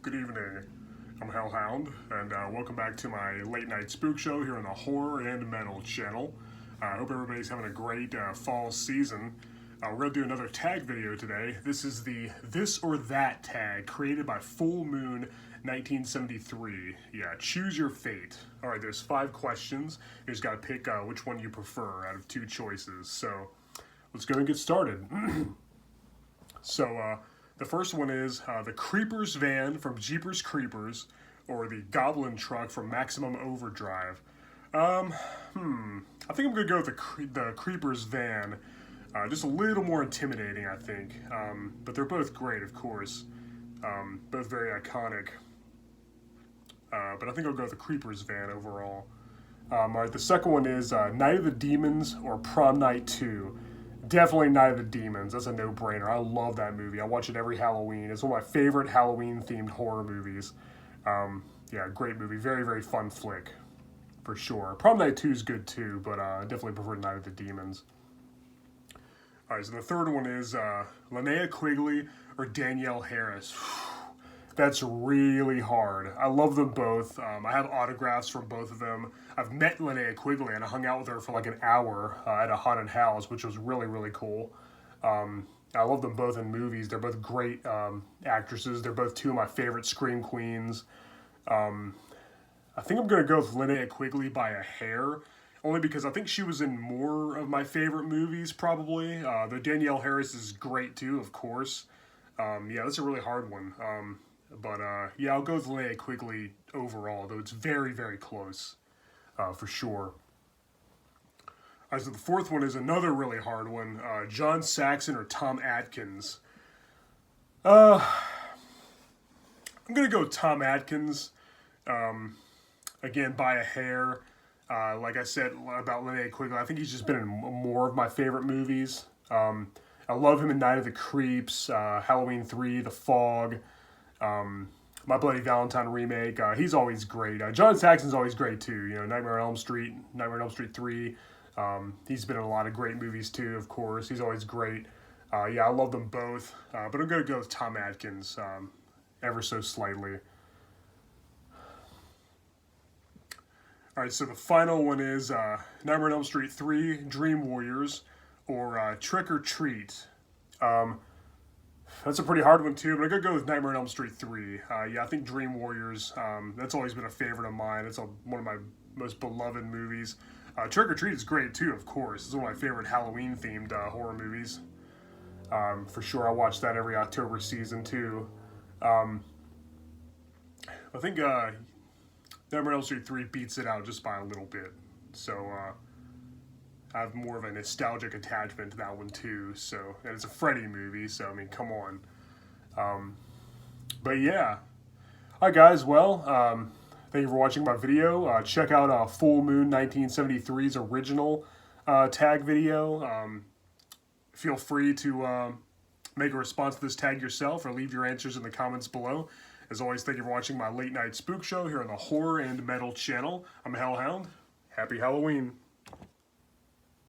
Good evening. I'm Hellhound, and welcome back to my late night spook show here on the Horror and Metal channel. I hope everybody's having a great fall season. We're going to do another tag video today. This is the This or That tag created by Foolmoon1973. Yeah, choose your fate. Alright, there's 5 questions. You just got to pick which one you prefer out of 2 choices. So, let's go and get started. The first one is the Creepers van from Jeepers Creepers, or the Goblin truck from Maximum Overdrive. I think I'm going to go with the Creepers van. Just a little more intimidating, I think. But they're both great, of course. Both very iconic. But I think I'll go with the Creepers van overall. Alright, the second one is Night of the Demons or Prom Night 2. Definitely Night of the Demons. That's a no-brainer. I love that movie. I watch it every Halloween. It's one of my favorite Halloween-themed horror movies. Yeah, great movie. Very, very fun flick, for sure. Prom Night 2 is good too, but I definitely prefer Night of the Demons. Alright, so the third one is Linnea Quigley or Danielle Harris. That's really hard. I love them both. I have autographs from both of them. I've met Linnea Quigley and I hung out with her for like an hour at a haunted house, which was really, really cool. I love them both in movies. They're both great actresses. They're both 2 of my favorite scream queens. I think I'm going to go with Linnea Quigley by a hair, only because I think she was in more of my favorite movies, probably. Though Danielle Harris is great too, of course. Yeah, that's a really hard one. Yeah, I'll go with Linnea Quigley overall, though it's very, very close, for sure. Alright, so the fourth one is another really hard one. John Saxon or Tom Atkins. I'm going to go with Tom Atkins. Again, by a hair. Like I said about Linnea Quigley, I think he's just been in more of my favorite movies. I love him in Night of the Creeps, Halloween 3, The Fog. My Bloody Valentine remake, he's always great. John Saxon's always great too. You know, Nightmare on Elm Street 3. He's been in a lot of great movies too, of course. He's always great. Yeah, I love them both. But I'm going to go with Tom Atkins, ever so slightly. Alright, so the final one is Nightmare on Elm Street 3, Dream Warriors, or Trick or Treat. That's a pretty hard one too, but I'm going to go with Nightmare on Elm Street 3. Yeah, I think Dream Warriors, that's always been a favorite of mine. It's one of my most beloved movies. Trick or Treat is great too, of course. It's one of my favorite Halloween-themed horror movies. For sure, I watch that every October season too. I think Nightmare on Elm Street 3 beats it out just by a little bit. So, I have more of a nostalgic attachment to that one too, and it's a Freddy movie, so I mean, come on. But yeah. Alright guys, well, thank you for watching my video. Check out Foolmoon1973's original tag video. Feel free to make a response to this tag yourself or leave your answers in the comments below. As always, thank you for watching my late night spook show here on the Horror and Metal channel. I'm Hellhound. Happy Halloween.